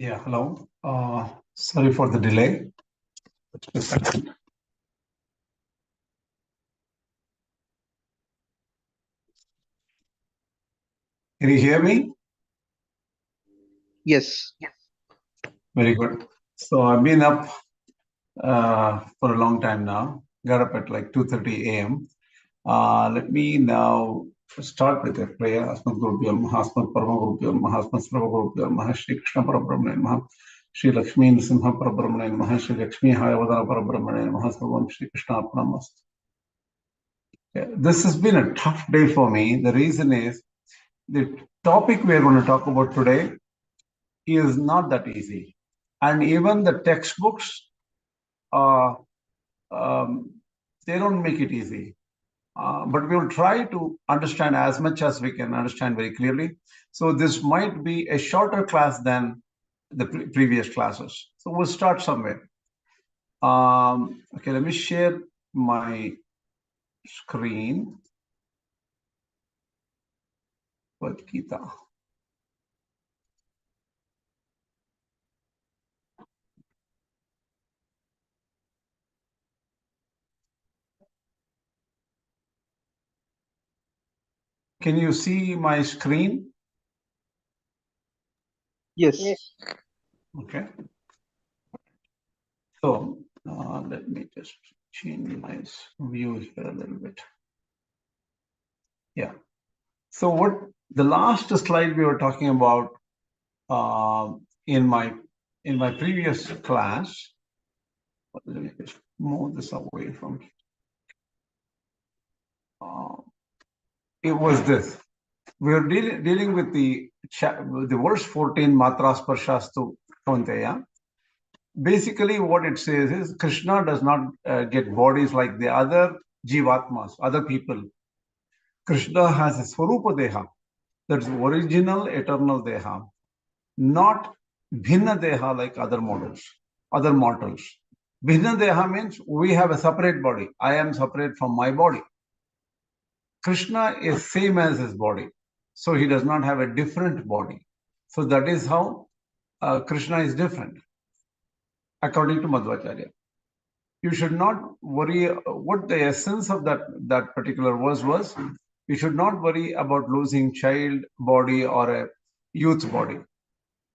Yeah, hello. Sorry for the delay. Just a second. Can you hear me? Yes. Very good. So I've been up for a long time now. Got up at like 2:30 a.m. Let me now start with a prayer. Asmat Gurubhyo Namaha, Asmat Parama Gurubhyo Namaha, Asmat Sarva Gurubhyo Namaha, Shri Kṛṣṇa Parabrahmane Namaha, Shri Lakshmi Nrsimha Parabrahmane Namaha, Shri Lakshmi Hayavadana Parabrahmane Namaha, Sarvam Shri Kṛṣṇa Arpanamastu. This has been a tough day for me. The reason is the topic we are going to talk about today is not that easy. And even the textbooks, they don't make it easy. But we will try to understand as much as we can understand very clearly. So this might be a shorter class than the previous classes. So we'll start somewhere. Okay, let me share my screen. Bhagavad-Gītā. Can you see my screen? Yes. Okay. So let me just change my view here a little bit. Yeah. So what the last slide we were talking about in my previous class. Let me just move this away from. It was this. We are dealing with the verse 14, Matras Parshastu Kaunteya. Basically, what it says is Kṛṣṇa does not get bodies like the other Jivatmas, other people. Kṛṣṇa has a Swarupa Deha, that's original eternal Deha, not Bhinna Deha like other mortals. Bhinna Deha means we have a separate body. I am separate from my body. Kṛṣṇa is same as his body. So he does not have a different body. So that is how Kṛṣṇa is different, according to Madhvācārya. You should not worry. What the essence of that particular verse was, you should not worry about losing child body or a youth body,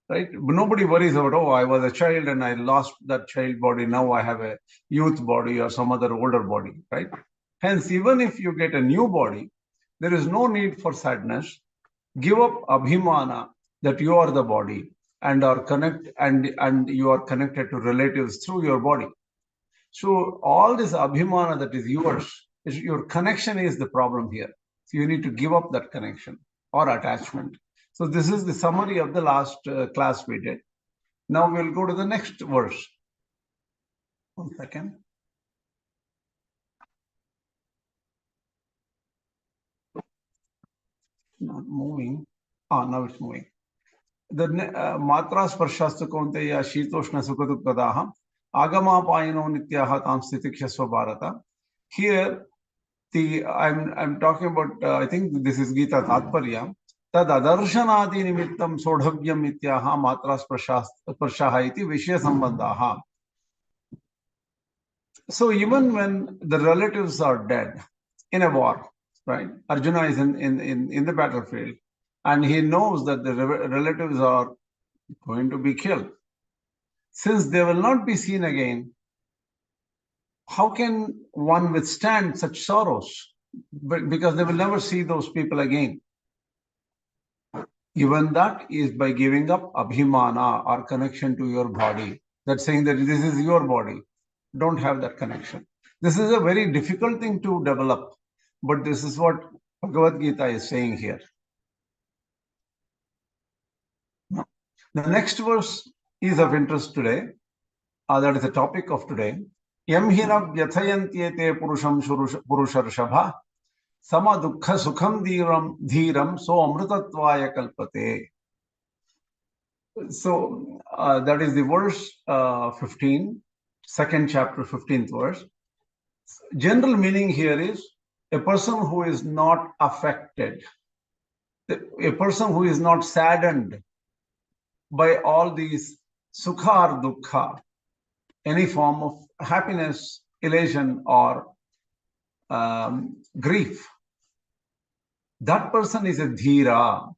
right? Nobody worries about, oh, I was a child and I lost that child body. Now I have a youth body or some other older body, right? Hence, even if you get a new body, there is no need for sadness. Give up abhimāna that you are the body and you are connected to relatives through your body. So all this abhimāna that is yours, your connection is the problem here. So you need to give up that connection or attachment. So this is the summary of the last class we did. Now we'll go to the next verse. 1 second. Not moving. Now it's moving. The matras parshastu kaunteya shitoshna sukha-dukkadaha agama-pāyino nityaha tam stitikshasva bharata. Here, I'm talking about, I think this is Gita Tatparya. Tad adarshanaadi nimittam sodhavyam ityaha matras parshaha iti vishya sambandhaha. So even when the relatives are dead in a war, right? Arjuna is in the battlefield, and he knows that the relatives are going to be killed. Since they will not be seen again, how can one withstand such sorrows? Because they will never see those people again. Even that is by giving up abhimāna or connection to your body. That's saying that this is your body. Don't have that connection. This is a very difficult thing to develop, but this is what Bhagavad-Gītā is saying here. Now, the next verse is of interest today. That is the topic of today. Yam hina vyathayantyete purusham purusharashabha sama dukkha sukham dhīram so amrutatvaya kalpate. So that is the verse 15, second chapter, 15th verse. General meaning here is a person who is not affected, a person who is not saddened by all these Sukha or Duḥkha, any form of happiness, elation, or grief, that person is a Dhīra.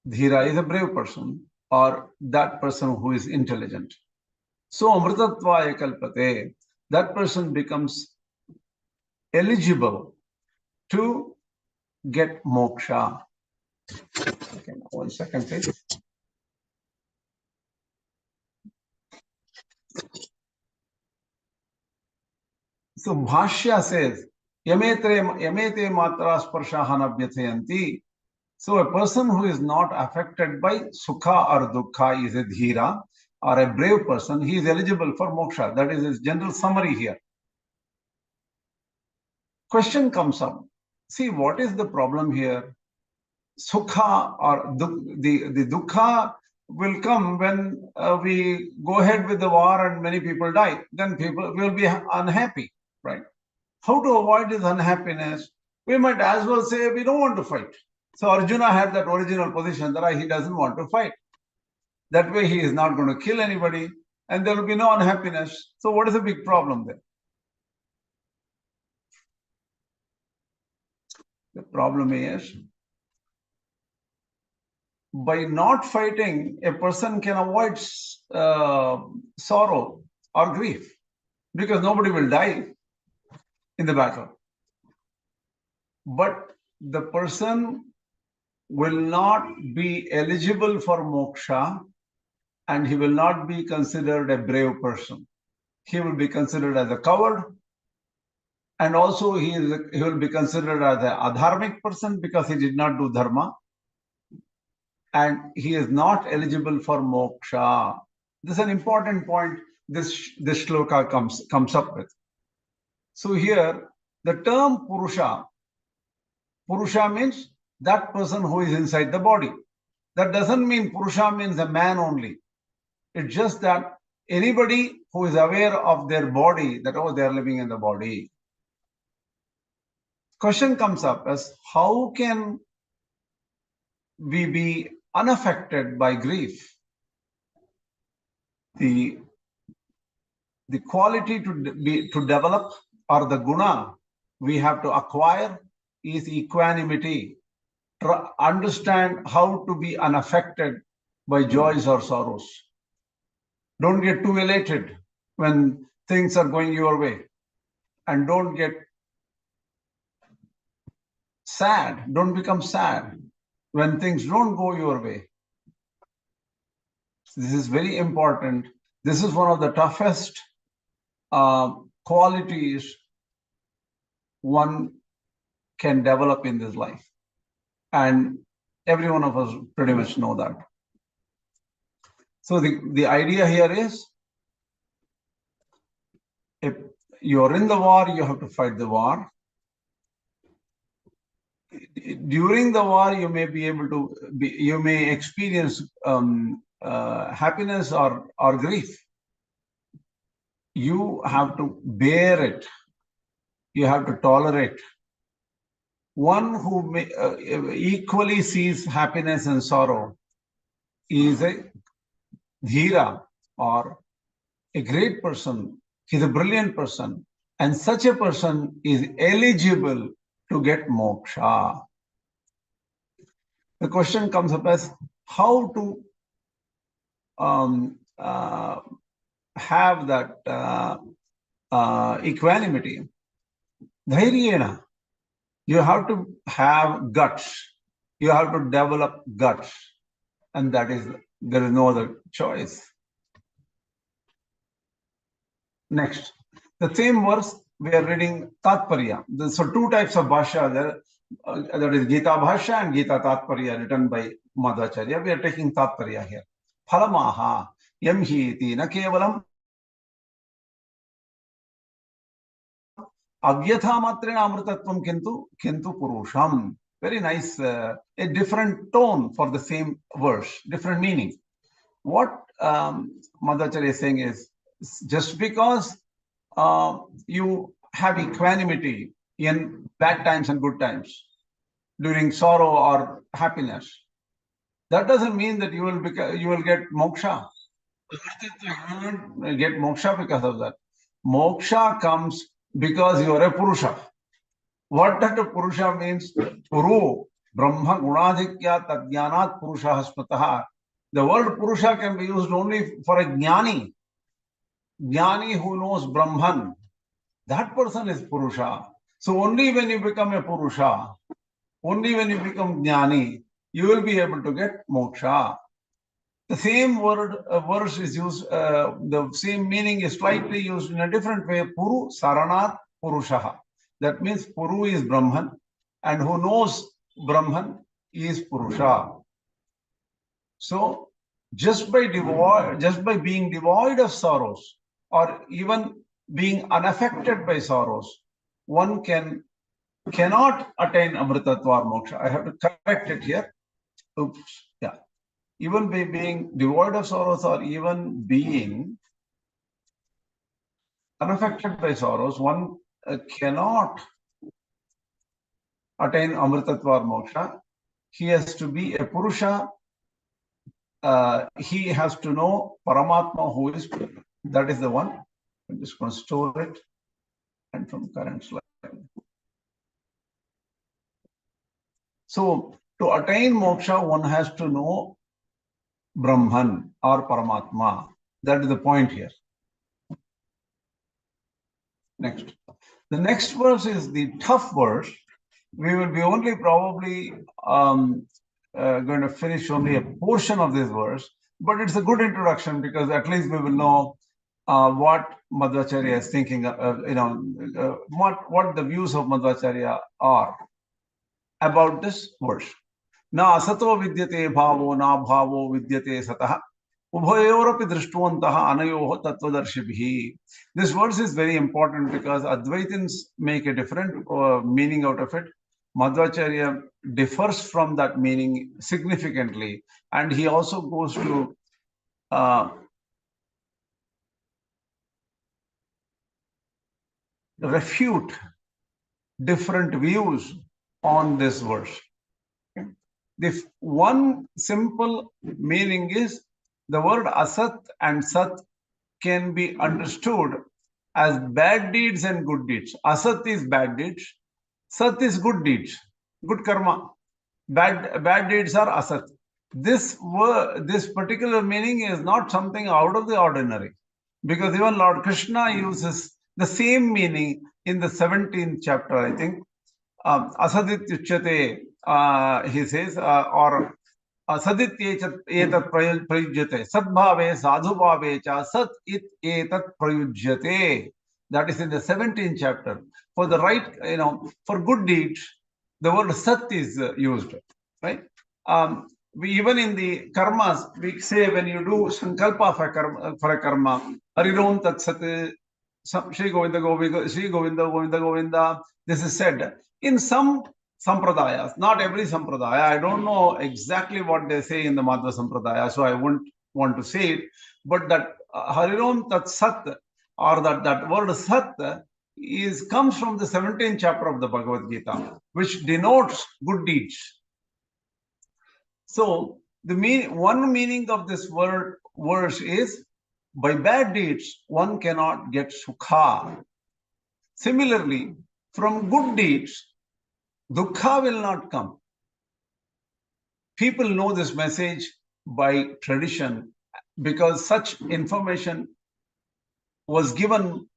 Dhīra is a brave person, or that person who is intelligent. So amritatvaya kalpate, that person becomes eligible to get moksha. Okay, 1 second, please. So Bhashya says, Yamete matra sparshaha nabhyathayanti. So a person who is not affected by Sukha or Duḥkha is a Dhīra, or a brave person. He is eligible for moksha. That is his general summary here. Question comes up. See, what is the problem here? Sukha or the Duḥkha will come when we go ahead with the war and many people die. Then people will be unhappy, right? How to avoid this unhappiness? We might as well say we don't want to fight. So Arjuna had that original position that he doesn't want to fight. That way he is not going to kill anybody and there will be no unhappiness. So what is the big problem there? The problem is, by not fighting, a person can avoid sorrow or grief because nobody will die in the battle. But the person will not be eligible for moksha and he will not be considered a brave person. He will be considered as a coward, and also he will be considered as an adharmic person because he did not do dharma, and he is not eligible for moksha. This is an important point this shloka comes up with. So here the term Purusha means that person who is inside the body. That doesn't mean Purusha means a man only. It's just that anybody who is aware of their body, that they are living in the body. Question comes up as, how can we be unaffected by grief? The quality to develop, or the guna we have to acquire, is equanimity. Understand how to be unaffected by joys or sorrows. Don't get too elated when things are going your way, and don't get sad. Don't become sad when things don't go your way. This is very important. This is one of the toughest qualities one can develop in this life. And every one of us pretty much know that. So the idea here is, if you're in the war, you have to fight the war. During the war, you may be able to, you may experience happiness or grief. You have to bear it. You have to tolerate. One who equally sees happiness and sorrow is a Dhīra, or a great person. He's a brilliant person. And such a person is eligible to get moksha. The question comes up as, how to have that equanimity. Dhairyena. You have to have guts. You have to develop guts. And there is no other choice. Next, the same verse we are reading Tatparya. So two types of Bhashya there. That is Gita Bhashya and Gita Tatparya, written by Madhvācārya. We are taking Tatparya here. Phalamaha yamhiti na kevalam avyatha matrena amritatvam kintu purusham. Very nice, a different tone for the same verse, different meaning. What Madhvācārya is saying is, just because you have equanimity in bad times and good times, during sorrow or happiness, that doesn't mean that you will get moksha. You don't get moksha because of that. Moksha comes because you are a Purusha. What that Purusha means? Puru, Brahma, Gunadhikya, Tadjnanat, Purusha, Smataha. The word Purusha can be used only for a Jnani. Jnani who knows Brahman. That person is Purusha. So only when you become a Purusha, only when you become Jnani, you will be able to get moksha. The same word, verse is used, the same meaning is slightly used in a different way. Puru Saranat Purushaha. That means Puru is Brahman, and who knows Brahman is Purusha. So just by being devoid of sorrows, or even being unaffected by sorrows, one cannot attain Amritatva or moksha. I have to correct it here. Oops. Yeah. Even by being devoid of sorrows, or even being unaffected by sorrows, one cannot attain Amritatva or moksha. He has to be a Purusha. He has to know Paramātmā, who is, that is the one. I'm just going to store it and from current slide. So to attain moksha, one has to know Brahman or Paramātmā. That is the point here. Next. The next verse is the tough verse. We will be only probably going to finish only a portion of this verse, but it's a good introduction because at least we will know what Madhvācārya is thinking, what the views of Madhvācārya are about this verse. Na asato vidyate bhavo na bhavo vidyate satah ubhayorapi drishtvantaha anayoho tattvadarshibhi. This verse is very important because Advaitins make a different meaning out of it. Madhvācārya differs from that meaning significantly, and he also goes to refute different views on this verse. Okay? The one simple meaning is the word asat and sat can be understood as bad deeds and good deeds. Asat is bad deeds, sat is good deeds, good karma. Bad deeds are asat. This particular meaning is not something out of the ordinary, because even Lord Kṛṣṇa uses the same meaning in the 17th chapter, I think. Asadityuchyate, he says, or sadityetat prayujyate, sadbhave sadhubhave cha sat it etat prayujyate. That is in the 17th chapter. For the right, for good deeds, the word sat is used, right? We even in the karmas, we say when you do sankalpa for a karma, Harirom tat sat, Shri Govinda Govinda, Shri Govinda Govinda Govinda. This is said in some sampradayas, not every sampradaya. I don't know exactly what they say in the Madhva sampradaya, so I wouldn't want to say it. But that Harirom tat sat, or that word sat, comes from the 17th chapter of the Bhagavad-Gītā, which denotes good deeds. So the one meaning of this verse is, by bad deeds, one cannot get Sukha. Similarly, from good deeds, Duḥkha will not come. People know this message by tradition because such information was given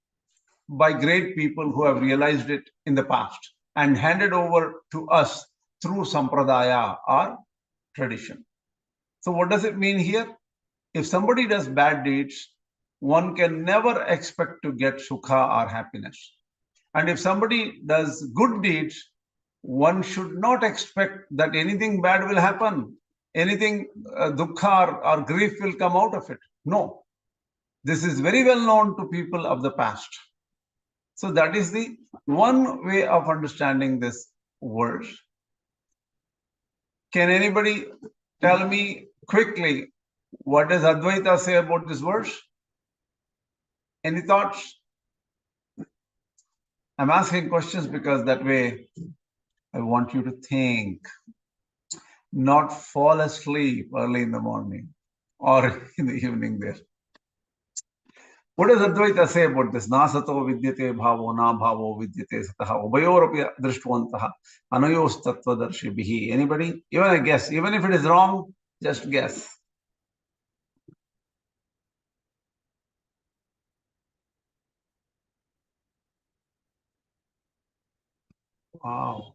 by great people who have realized it in the past and handed over to us through sampradaya or tradition. So what does it mean here? If somebody does bad deeds, one can never expect to get Sukha or happiness. And if somebody does good deeds, one should not expect that anything bad will happen. Anything dukkha or grief will come out of it. No. This is very well known to people of the past. So that is the one way of understanding this verse. Can anybody tell me quickly, what does Advaita say about this verse? Any thoughts? I'm asking questions because that way I want you to think, not fall asleep early in the morning or in the evening there. What does Advaita say about this? Na sato vidyate bhavo, na bhavo vidyate sataha. Ubayoropi drishtvantaha. Anayos tattvadarshibhihi. Anybody? Even a guess. Even if it is wrong, just guess. Wow.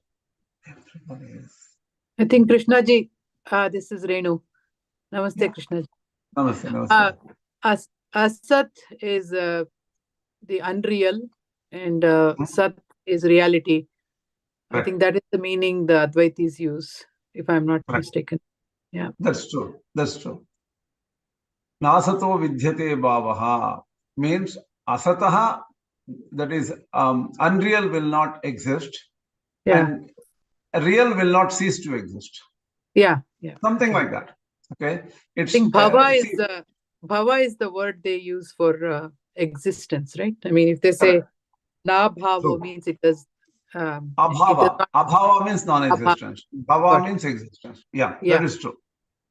Everybody is. I think Kṛṣṇa ji, this is Renu. Namaste, Yeah. Kṛṣṇa ji. Namaste. Asat is the unreal, and Sat is reality. Right. I think that is the meaning the Advaitis use, if I'm not mistaken. Yeah. That's true. That's true. Nasato vidyate bhavaha means asataha, that is unreal will not exist, and real will not cease to exist. Yeah. Something like that. Okay. It's, I think bhava is the word they use for existence, right? I mean, if they say na bhavo means it does. Abhava means non-existence. Bhava means existence. Yeah, that is true.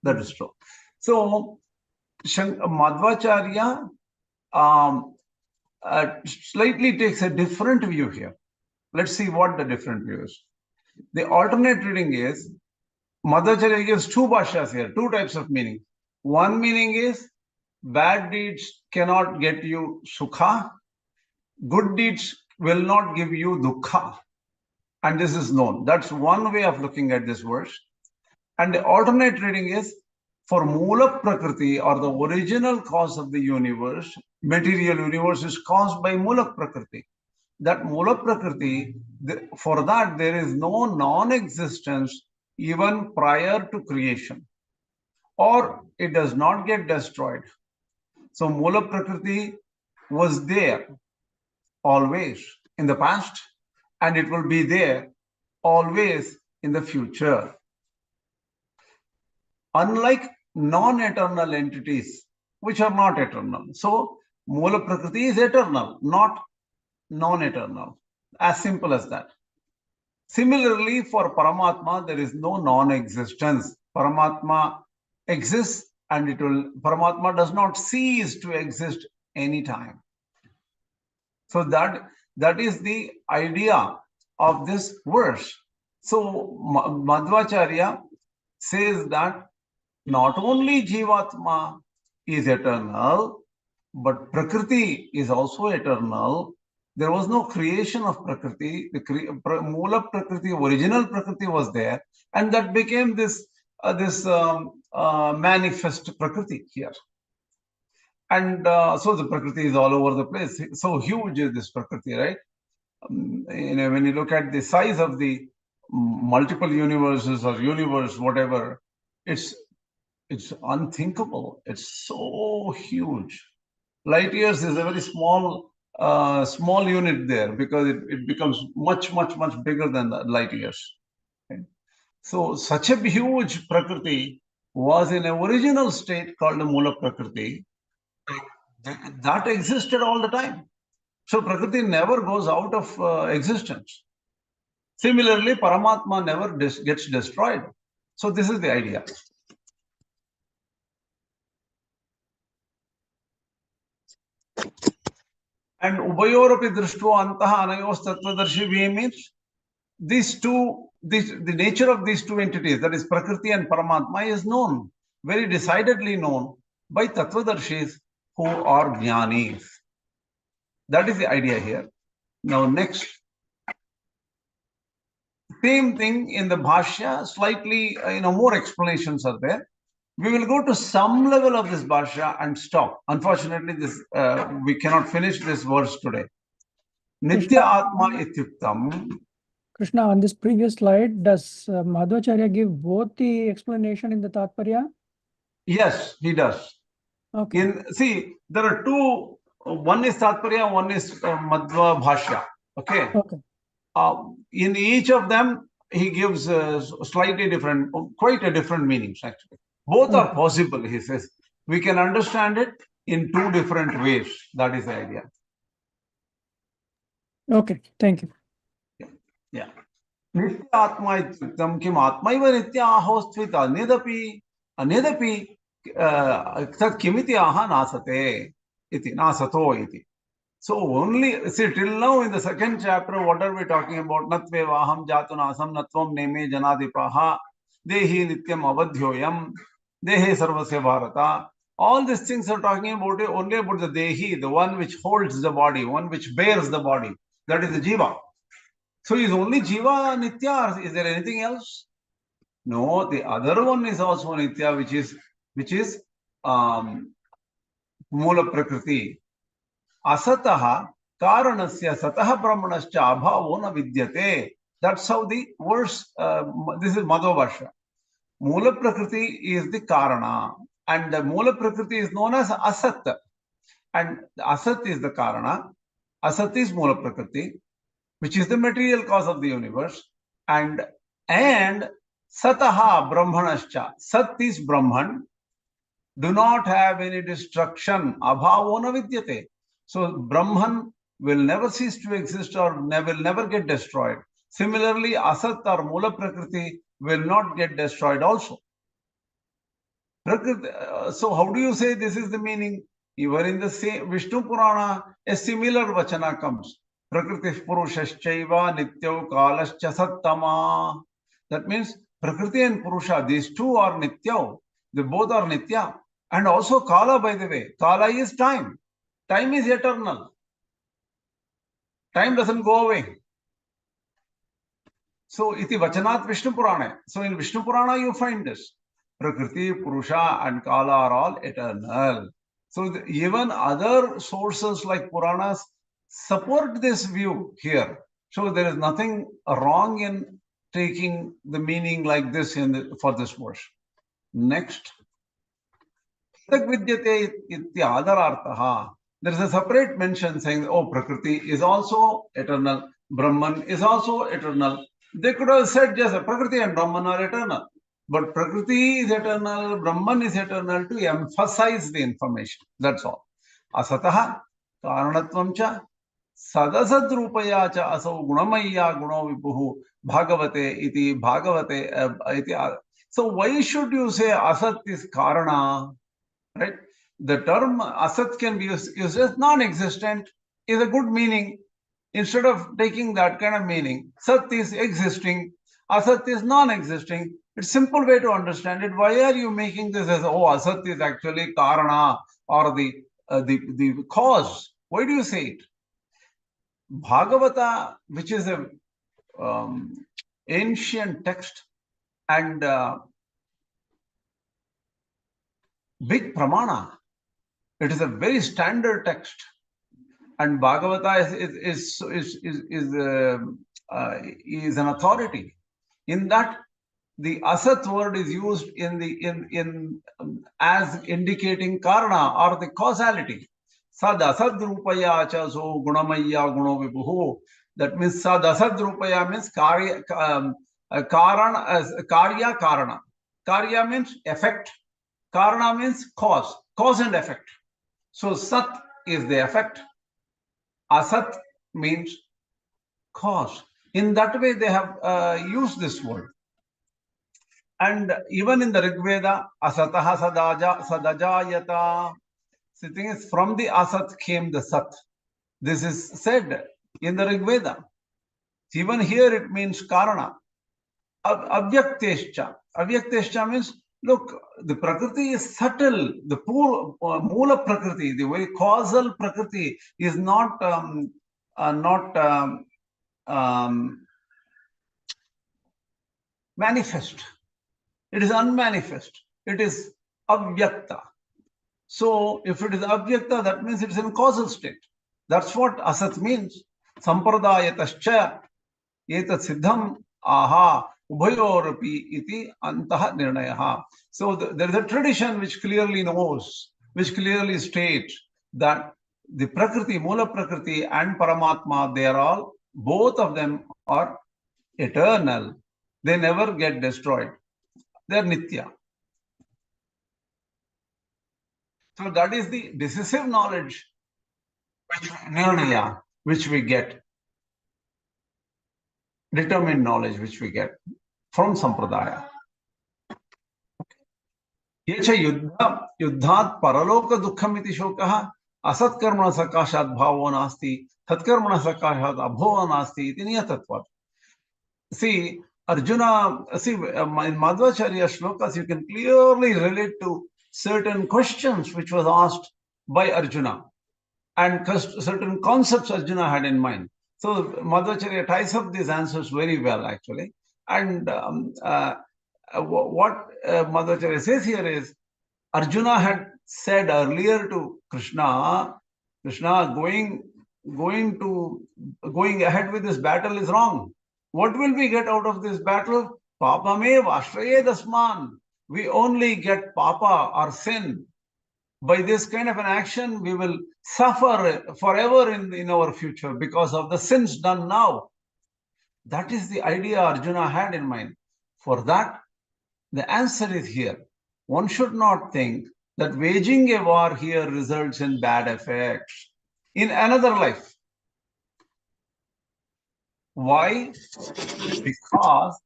That is true. So Madhvācārya slightly takes a different view here. Let's see what the different view is. The alternate reading is, Madhvācārya gives two bhashyas here, two types of meaning. One meaning is, bad deeds cannot get you Sukha, good deeds will not give you Duḥkha. And this is known. That's one way of looking at this verse. And the alternate reading is, for mūla Prakṛti, or the original cause of the universe, material universe is caused by mūla Prakṛti. That mūla Prakṛti, for that there is no non-existence even prior to creation, or it does not get destroyed. So mūla Prakṛti was there always in the past, and it will be there always in the future. Unlike non-eternal entities, which are not eternal. So mūla Prakṛti is eternal, not non-eternal. As simple as that. Similarly, for Paramātmā, there is no non-existence. Paramātmā exists, and Paramātmā does not cease to exist anytime. So that is the idea of this verse. So Madhvācārya says that not only Jivatma is eternal, but Prakriti is also eternal. There was no creation of Prakriti. The mūla Prakriti, original Prakriti was there, and that became this manifest Prakriti here. And so the Prakriti is all over the place. So huge is this Prakriti, right? When you look at the size of the multiple universes or universe, whatever, it's unthinkable. It's so huge. Light years is a very small unit there, because it becomes much bigger than the light years. Okay? So such a huge Prakriti was in an original state called the mūla Prakriti. That existed all the time. So Prakriti never goes out of existence. Similarly, Paramātmā never gets destroyed. So this is the idea. And Ubayoropi drishtva antaha anayos tattvadarshibhi means the nature of these two entities, that is Prakriti and Paramātmā, is known, very decidedly known by tattvadarshis who are jñānis. That is the idea here. Now next, same thing in the Bhashya, slightly more explanations are there. We will go to some level of this Bhashya and stop. Unfortunately, this we cannot finish this verse today. Nitya Atma Ityuktam. Kṛṣṇa, on this previous slide, does Madhvācārya give both the explanation in the Tātparya? Yes, he does. Okay. See, there are two. One is Tātparya, one is Madhva Bhashya. Okay. In each of them, he gives slightly different, quite a different meanings actually. Both are possible, he says. We can understand it in two different ways. That is the idea. Okay, thank you. Yeah. Nitya Atma Ityuktam kim Atmaiva Nitya Ahostvita Anyedapi Tat Kimiti Aha Nasate. iti, na sato iti. So only, see, till now in the second chapter, what are we talking about? Natvevaham jatunasam natvam neme janadipaha dehi nityam avadhyoyam dehe sarvasya bharata. All these things are talking about only about the dehi, the one which holds the body, one which bears the body. That is the jiva. So is only jiva nitya, or is there anything else? No, the other one is also nitya, which is mūla prakriti. Asataha karanasya satah brahmanascha abhavo na vidyate. That's how the verse, this is Madhvācārya. Mūla prakriti is the karana, and the mūla prakriti is known as asat, and asat is the karana. Asat is mūla prakriti, which is the material cause of the universe, and sataha brahmanascha. Sat is Brahman, do not have any destruction. Abhavo na vidyate. So Brahman will never cease to exist or will never get destroyed. Similarly, Asat or Mūla Prakriti will not get destroyed also. So how do you say this is the meaning? Even in the same Vishnu Purana, a similar vachana comes. Prakriti Purushashchaiva Nityo Kalascha Sattama. That means Prakriti and Purusha, these two are Nitya. They both are Nitya. And also Kala, by the way. Kala is time. Time is eternal. Time doesn't go away. So, iti vachanat Vishnu Purana. So, in Vishnu Purana, you find this. Prakriti, Purusha, and Kala are all eternal. So, even other sources like Puranas support this view here. So, there is nothing wrong in taking the meaning like this for this verse. Next. Vidyate ityadarartaha. There is a separate mention saying, oh, Prakriti is also eternal, Brahman is also eternal. They could have said just Prakriti and Brahman are eternal. But Prakriti is eternal, Brahman is eternal to emphasize the information. That's all. Asataha, Karanatvam sadasadvilakṣaṇa cha asau gunamaya guno vipuhu bhagavate iti bhagavate iti. So why should you say Asat is Karana? Right? The term Asat can be used as non-existent is a good meaning. Instead of taking that kind of meaning, Sat is existing, Asat is non-existing. It's a simple way to understand it. Why are you making this as, oh, Asat is actually Karana or the cause? Why do you say it? Bhagavata, which is a ancient text and big pramana. It is a very standard text, and Bhagavata is an authority. In that, the Asat word is used as indicating karana or the causality. Sadasadvilakṣaṇa cha so gunamaya guno vipuhu. That means Sadasadvilakṣaṇa means karya karana. Karya means effect. Karana means cause and effect. So Sat is the effect. Asat means cause. In that way, they have used this word. And even in the Rig Veda, Asataha sadajayata. The thing is, from the Asat came the Sat. This is said in the Rig Veda. Even here it means Karana. Abhyaktescha. Abhyaktescha means, look, the Prakriti is subtle. The poor mūla Prakriti, the very causal Prakriti is not manifest. It is unmanifest. It is avyakta. So, if it is avyakta, that means it is in causal state. That's what Asat means. Sampradayatascha etat siddham aha ubhayorapi iti antah nirnayaha. So there is a tradition which clearly knows, which clearly states that the Prakriti, Mūla Prakriti and Paramātmā, they are all, both of them are eternal. They never get destroyed. They are Nitya. So that is the decisive knowledge, nirnaya, which we get. Determined knowledge which we get from Sampradaya. Yecha yuddhat paraloka dukkham iti shokaha Asatkarmana sakashat bhavo nasti, tatkarmana sakashat abhova nasti, iti niyatatvat. See, Arjuna, in Madhvācārya shlokas, you can clearly relate to certain questions which was asked by Arjuna and certain concepts Arjuna had in mind. So Madhvācārya ties up these answers very well, actually. And what Madhvācārya says here is, Arjuna had said earlier to Kṛṣṇa, Kṛṣṇa, going ahead with this battle is wrong. What will we get out of this battle? Pāpamev ashraye dasman. We only get pāpa or sin. By this kind of an action, we will suffer forever in our future because of the sins done now. That is the idea Arjuna had in mind. For that, the answer is here. One should not think that waging a war here results in bad effects in another life. Why? Because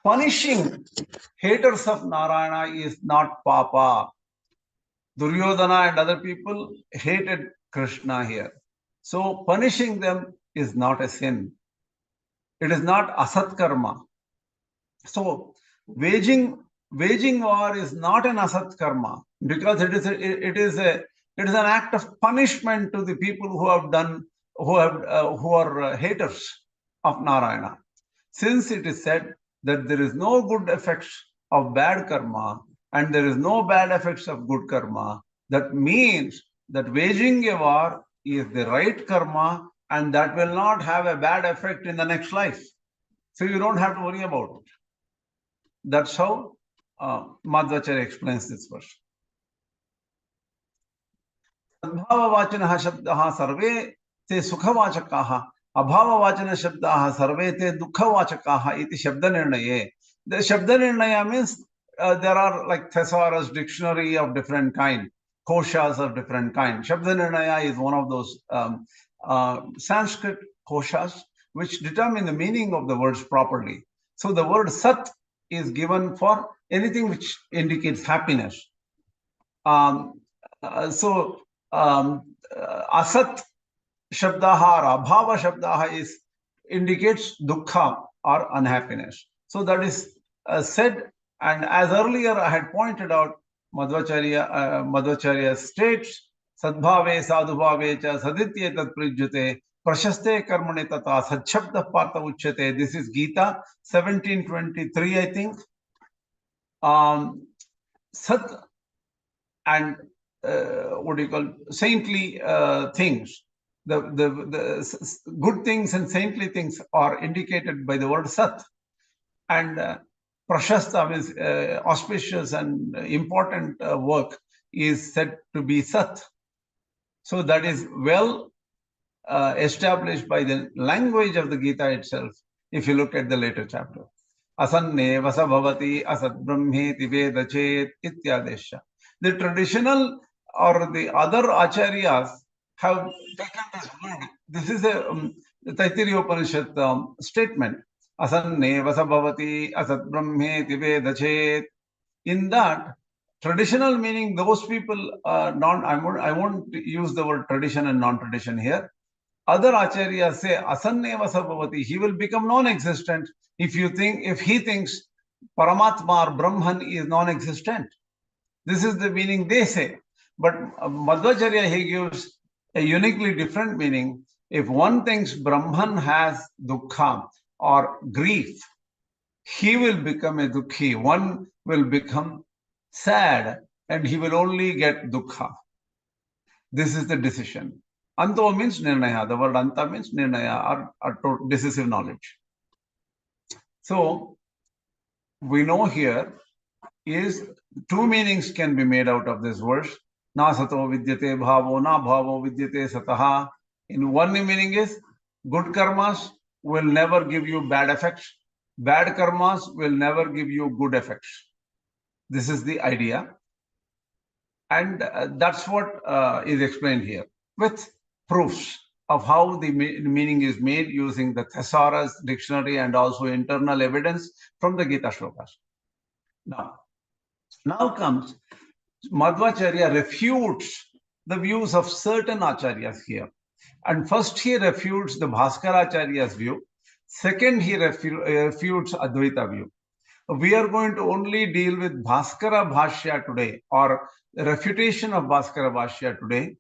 punishing haters of Narayana is not Pāpa. Duryodhana and other people hated Kṛṣṇa here. So punishing them is not a sin. It is not asat karma. So waging war is not an asat karma because it is an act of punishment to the people who are haters of Narayana. Since it is said that there is no good effects of bad karma and there is no bad effects of good karma, that means that waging a war is the right karma and that will not have a bad effect in the next life. So you don't have to worry about it. That's how Madhvācārya explains this verse. Sadbhava-vācanaha shabdaha sarve te sukha-vācakaha, abhava-vācana shabdaha sarve te duḥkha-vācakaha iti shabda-nirnaye. The shabda-nirnaya means there are like thesaurus, dictionary of different kind, koshas of different kind. Shabda-nirnaya is one of those Sanskrit koshas which determine the meaning of the words properly. So the word sat is given for anything which indicates happiness. Asat shabdaha or abhava shabdaha indicates dukkha or unhappiness. So that is said, and as earlier I had pointed out, Madhvācārya states, sadbhave sadhubhave cha saditye tat prijyate prashaste karmane tata sadshabda partha uchyate. This is Gita 17:23, I think. Sat and what do you call saintly things. The good things and saintly things are indicated by the word sat. And prashasta means auspicious and important work is said to be sat. So that is well established by the language of the Gita itself, if you look at the later chapter. Asanne vasa bhavati asat brahmeti vedachet ityadesha. The traditional or the other acharyas have taken this word. This is a Taittiriya Upanishad statement. Asanne vasa bhavati asat brahmeti vedachet. In that, traditional meaning, those people, I won't use the word tradition and non-tradition here. Other acharyas say, asanne vasa bhavati, he will become non-existent if he thinks Paramātmā or Brahman is non-existent. This is the meaning they say. But Madhvācārya, he gives a uniquely different meaning. If one thinks Brahman has dukkha or grief, he will become a dukkhi. One will become sad and he will only get dukkha. This is the decision. Anto means nirnaya. The word anta means nirnaya or decisive knowledge. So we know here is two meanings can be made out of this verse. Na sato vidyate bhavo, na bhavo vidyate sataha. In one meaning is good karmas will never give you bad effects. Bad karmas will never give you good effects. This is the idea. And that's what is explained here with proofs of how the meaning is made using the thesaurus, dictionary, and also internal evidence from the Gita shlokas. Now comes, Madhvācārya refutes the views of certain acharyas here. And first he refutes the Bhāskarācārya's view. Second, he refutes Advaita view. We are going to only deal with Bhaskara Bhashya today, or refutation of Bhaskara Bhashya today.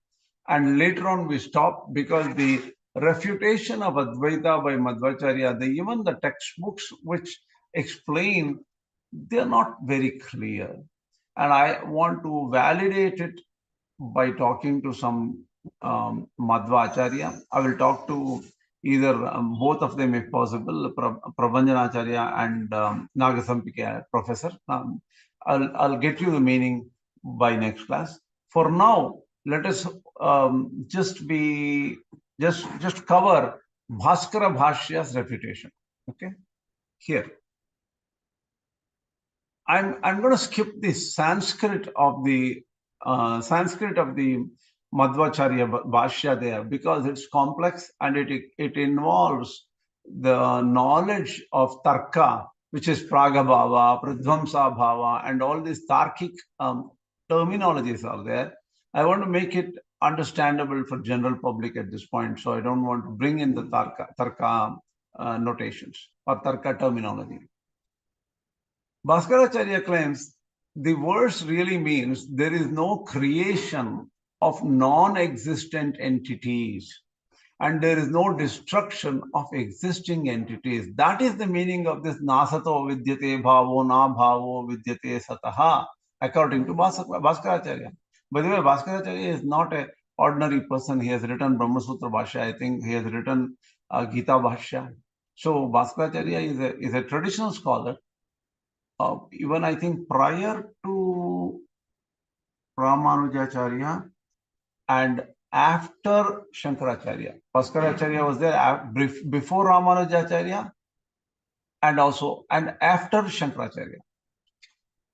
And later on we stop, because the refutation of Advaita by Madhvācārya, even the textbooks which explain, they are not very clear. And I want to validate it by talking to some Madhvācārya. I will talk to either both of them if possible, Prabhanjanacharya and Nagasampika professor. I'll get you the meaning by next class. For now, let us just cover Bhaskara Bhashya's refutation. Okay, here. I'm going to skip the Sanskrit of the Madhvācārya Bhashya there, because it's complex and it involves the knowledge of Tarka, which is Pragabhava, Pradvamsa Bhava, and all these Tarkic terminologies are there. I want to make it understandable for general public at this point, so I don't want to bring in the Tarka notations or Tarka terminology. Bhaskarācārya claims the verse really means there is no creation of non-existent entities, and there is no destruction of existing entities. That is the meaning of this nasato vidyate bhavo na bhavo vidyate sataha, according to Bhaskarācārya. By the way, Bhaskarācārya is not an ordinary person. He has written Brahma Sutra Bhashya. I think he has written Gita Bhashya. So Bhaskarācārya is a traditional scholar. Even I think prior to Ramanujacharya and after Shankaracharya. Bhaskarācārya was there before Ramanujacharya and after Shankaracharya.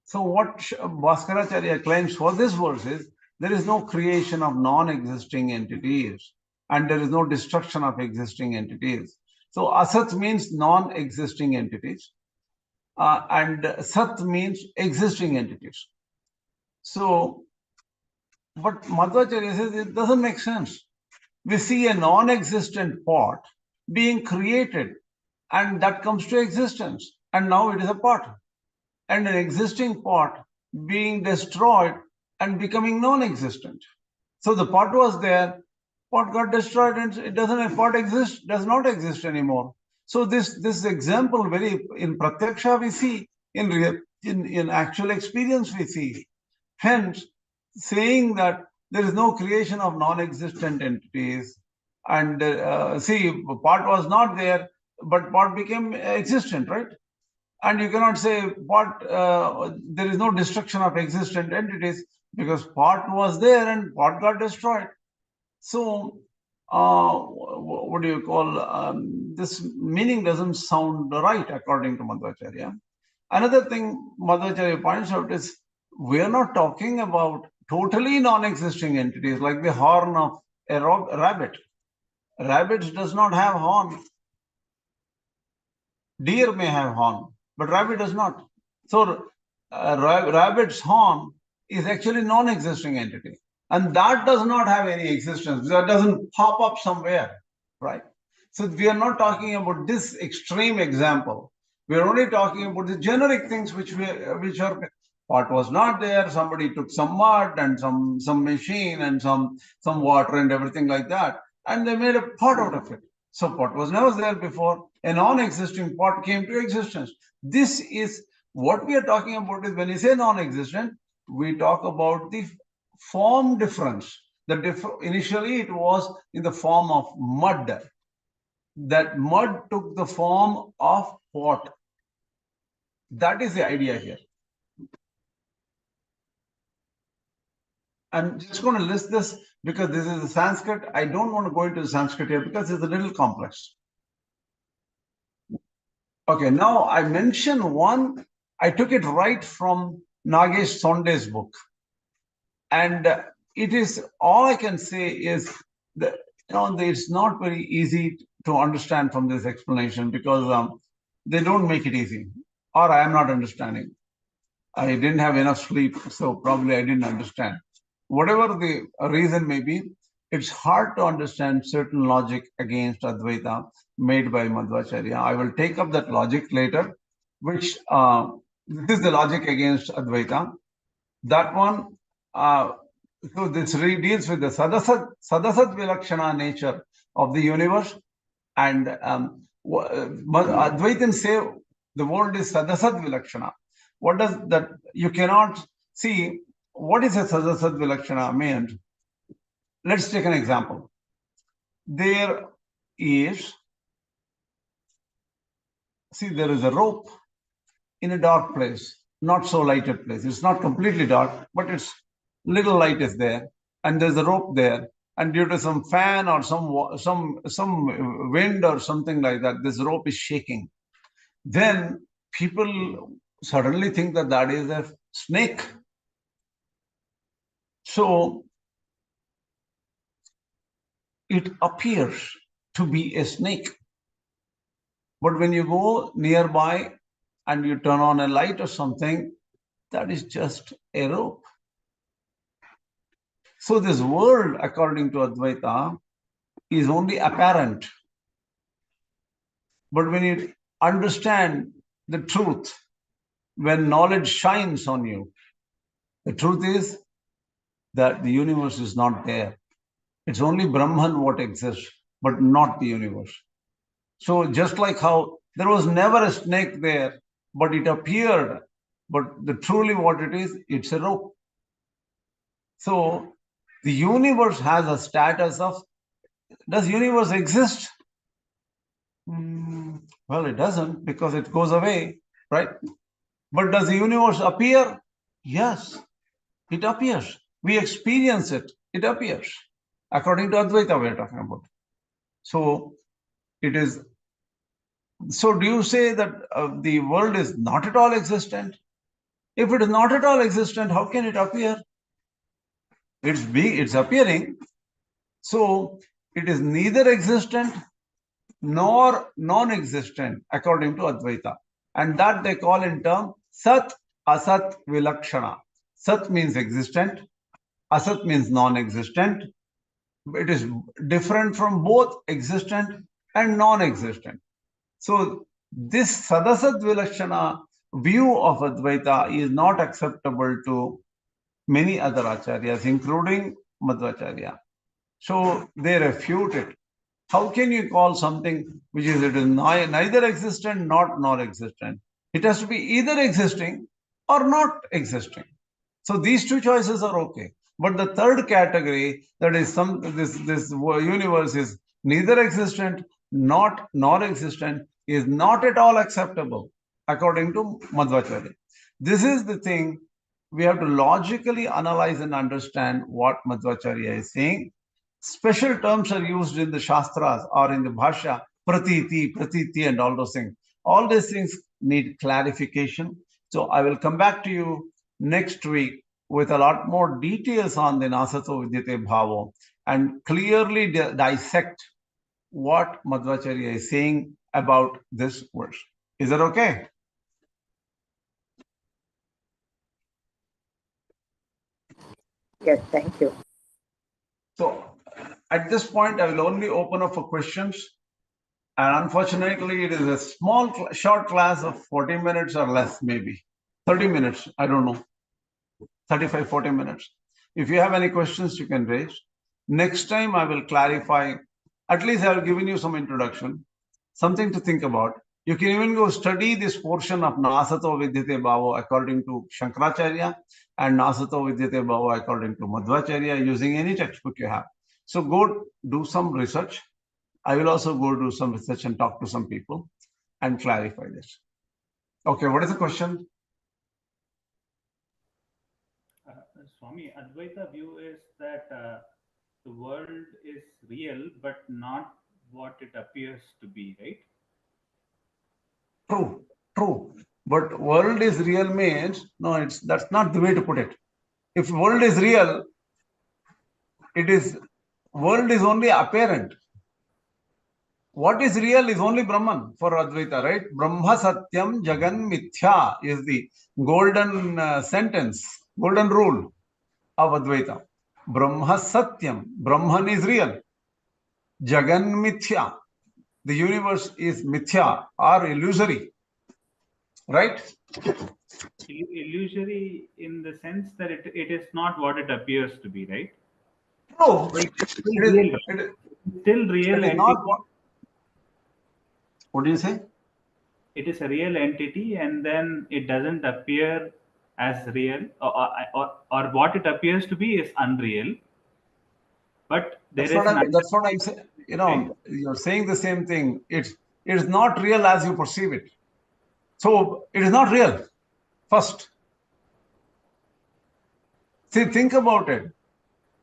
So what Bhaskarācārya claims for this verse is there is no creation of non-existing entities and there is no destruction of existing entities. So Asat means non-existing entities. And Sat means existing entities. So, but Madhvācārya says it doesn't make sense. We see a non-existent pot being created, and that comes to existence, and now it is a pot. And an existing pot being destroyed and becoming non-existent. So the pot was there, pot got destroyed, and pot does not exist anymore. So this example in Pratyaksha we see, in actual experience we see. Hence, saying that there is no creation of non-existent entities, and pot was not there, but pot became existent, right? And you cannot say there is no destruction of existent entities, because pot was there and pot got destroyed. So what do you call, this meaning doesn't sound right according to Madhvācārya. Another thing Madhvācārya points out is we are not talking about totally non-existing entities like the horn of a rabbit. Rabbit does not have horn. Deer may have horn, but rabbit does not. So rabbit's horn is actually non-existing entity. And that does not have any existence. That doesn't pop up somewhere, right? So we are not talking about this extreme example. We are only talking about the generic things which are pot was not there. Somebody took some mud and some machine and some water and everything like that, and they made a pot out of it. So pot was never there before. A non-existing pot came to existence. This is what we are talking about. Is when you say non-existent, we talk about the form difference. Initially it was in the form of mud. That mud took the form of pot. That is the idea here. I'm just going to list this because this is the Sanskrit. I don't want to go into the Sanskrit here because it's a little complex. Okay, now I mentioned one. I took it right from Nagesh Sonde's book. And it is, all I can say is that, it's not very easy to understand from this explanation because they don't make it easy, or I am not understanding. I didn't have enough sleep, so probably I didn't understand. Whatever the reason may be, it's hard to understand certain logic against Advaita made by Madhvācārya. I will take up that logic later, which this is the logic against Advaita. That one, so this deals with the sadasadvilakṣaṇa nature of the universe. And Advaitins say the world is sadasadvilakṣaṇa. What does that? You cannot see what is a sadasadvilakṣaṇa mean. Let's take an example. There is a rope in a dark place, not so lighted place. It's not completely dark, but it's little light is there, and there's a rope there. And due to some fan or some wind or something like that, this rope is shaking. Then people suddenly think that that is a snake. So it appears to be a snake. But when you go nearby and you turn on a light or something, that is just a rope. So this world, according to Advaita, is only apparent. But when you understand the truth, when knowledge shines on you, the truth is that the universe is not there. It's only Brahman what exists, but not the universe. So just like how there was never a snake there, but it appeared, but truly what it is, it's a rope. So the universe has a status of, does universe exist? Well, it doesn't, because it goes away, right? But does the universe appear? Yes, it appears. We experience it, it appears. According to Advaita, we are talking about. So it is. So do you say that the world is not at all existent? If it is not at all existent, how can it appear? It's appearing. So it is neither existent nor non-existent according to Advaita. And that they call in term Sat-Asat vilakṣaṇa. Sat means existent, Asat means non-existent. It is different from both existent and non-existent. So this sadasadvilakṣaṇa view of Advaita is not acceptable to many other acharyas, including Madhvācārya. So they refute it. How can you call something which is neither existent nor non-existent? It has to be either existing or not existing. So these two choices are okay. But the third category, that is this universe is neither existent nor non-existent, is not at all acceptable according to Madhvācārya. This is the thing we have to logically analyze and understand what Madhvācārya is saying. Special terms are used in the Shastras or in the Bhashya, pratiti, and all those things. All these things need clarification. So I will come back to you next week with a lot more details on the nasato vidyate bhavo and clearly dissect what Madhvācārya is saying about this verse. Is that okay? Yes, thank you. So at this point, I will only open up for questions. And unfortunately, it is a short class of 40 minutes or less, maybe 30 minutes. I don't know, 35, 40 minutes. If you have any questions, you can raise. Next time, I will clarify. At least I have given you some introduction, something to think about. You can even go study this portion of Nasato Vidyate Bhavo according to Shankaracharya and Nasato Vidyate Bhavo according to Madhvācārya using any textbook you have. So go do some research. I will also go do some research and talk to some people and clarify this. Okay, what is the question? Swami, Advaita view is that the world is real, but not what it appears to be, right? True. But world is real means, no, that's not the way to put it. If world is real, world is only apparent. What is real is only Brahman for Advaita, right? Brahma Satyam Jagan Mithya is the golden sentence, golden rule of Advaita. Brahma Satyam, Brahman is real. Jagan Mithya, the universe is Mithya or illusory, right? Illusory in the sense that it is not what it appears to be, right? No, Still real it is entity. not what do you say? It is a real entity, and then it doesn't appear as real, or what it appears to be is unreal. But That's what I'm saying. You know, you're saying the same thing. It is not real as you perceive it. So it is not real. First, see, think about it.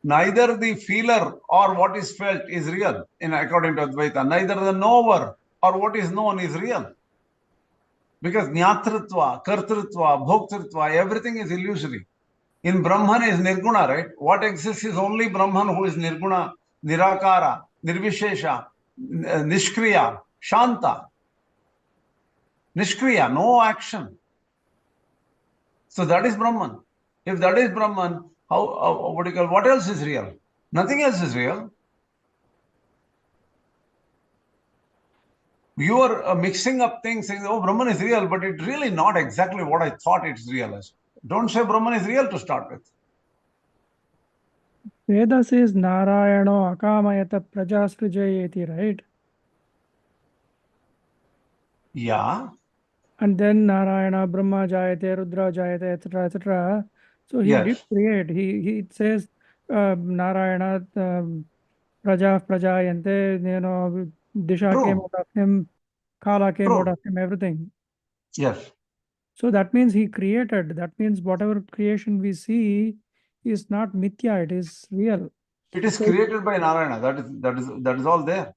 Neither the feeler or what is felt is real, according to Advaita. Neither the knower or what is known is real. Because Jnatritva, Kartritva, Bhoktritva, everything is illusory. In Brahman is Nirguna, right? What exists is only Brahman, who is Nirguna, Nirakara, Nirvishesha, Nishkriya, Shanta. Nishkriya, no action. So that is Brahman. If that is Brahman, what else is real? Nothing else is real. You are mixing up things, saying, oh, Brahman is real, but it's really not exactly what I thought it's real as. Don't say Brahman is real to start with. Veda says Narayano akamayata prajasrijayeti, right? Yeah. And then Narayana, Brahma jayate, Rudra jayate, etc., etc. So he Yes. did create. He says Narayana, Praja Prajayante, Disha True. came out of him, Kala came True. out of him, everything. Yes. So that means he created. That means whatever creation we see is not mithya, it is real. It is created by Narayana. That is all there.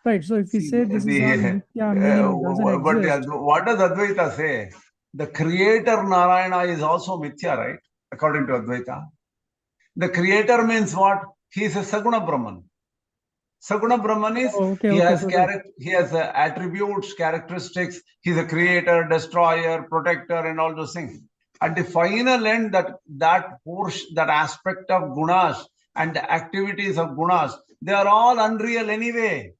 Right. So if we say this is all mithya, meaning doesn't exist. But what does Advaita say? The creator Narayana is also mithya, right? According to Advaita. The creator means what? He is a Saguna Brahman. Saguna Brahman is, he has attributes, characteristics. He's a creator, destroyer, protector, and all those things. At the final end, that aspect of gunas and the activities of gunas, they are all unreal anyway.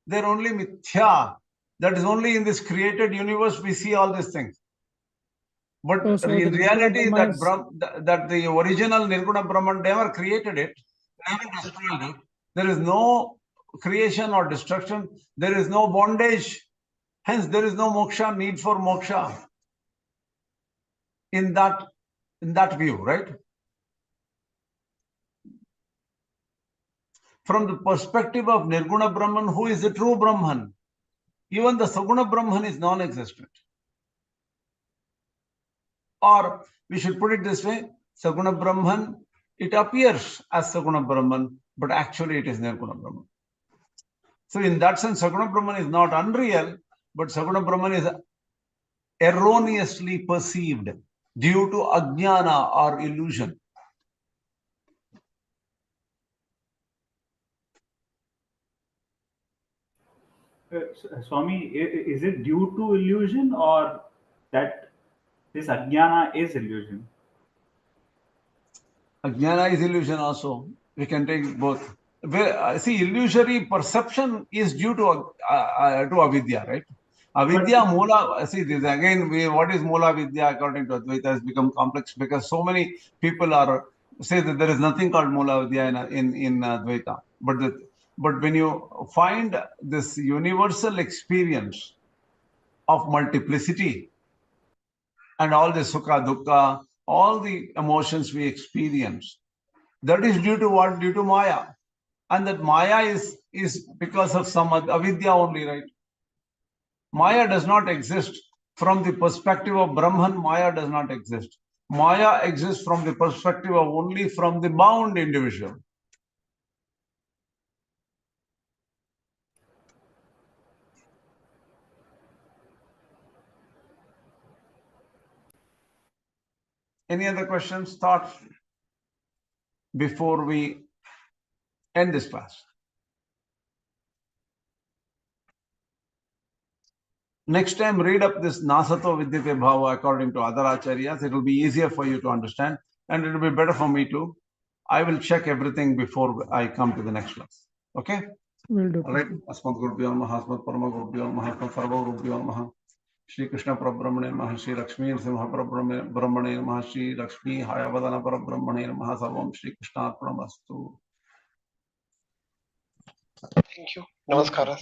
They're only mithya. That is only in this created universe we see all these things. But in reality, that the original Nirguna Brahman never created it, never destroyed it. There is no creation or destruction. There is no bondage. Hence, there is no moksha, need for moksha. In that view, right? From the perspective of Nirguna Brahman, who is the true Brahman? Even the Saguna Brahman is non-existent. Or we should put it this way, Saguna Brahman, it appears as Saguna Brahman, but actually it is Nirguna Brahman. So in that sense, Saguna Brahman is not unreal, but Saguna Brahman is erroneously perceived due to Ajñāna or illusion. Swami, is it due to illusion or that this Ajñāna is illusion? Ajñāna is illusion also. We can take both. See, illusory perception is due to avidya, right? Avidya, mūla, see this again, what is mūla vidya according to Advaita has become complex because so many people say that there is nothing called mūla vidya in Advaita. But when you find this universal experience of multiplicity and all the Sukha, Duḥkha, all the emotions we experience, that is due to what? Due to Maya. And that Maya is because of some avidya only, right? Maya does not exist from the perspective of Brahman. Maya does not exist. Maya exists from the perspective of only from the bound individual. Any other questions, thoughts before we end this class? Next time, read up this Nasato Vidyate Bhava according to other acharyas. It will be easier for you to understand, and it will be better for me too. I will check everything before I come to the next class. Okay? Will do. All right. Asmat Gurubhyo Namaha, Asmat Parama Gurubhyo Namaha, Asmat Sarva Gurubhyo Namaha. Shri Kṛṣṇa Parabrahmane Namaha, Shri Lakshmi Simha Parabrahmane Namaha, Shri Lakshmi Hayavadana Parabrahmane Namaha, Sarvam Shri Kṛṣṇa Arpanamastu. Thank you. Namaskara.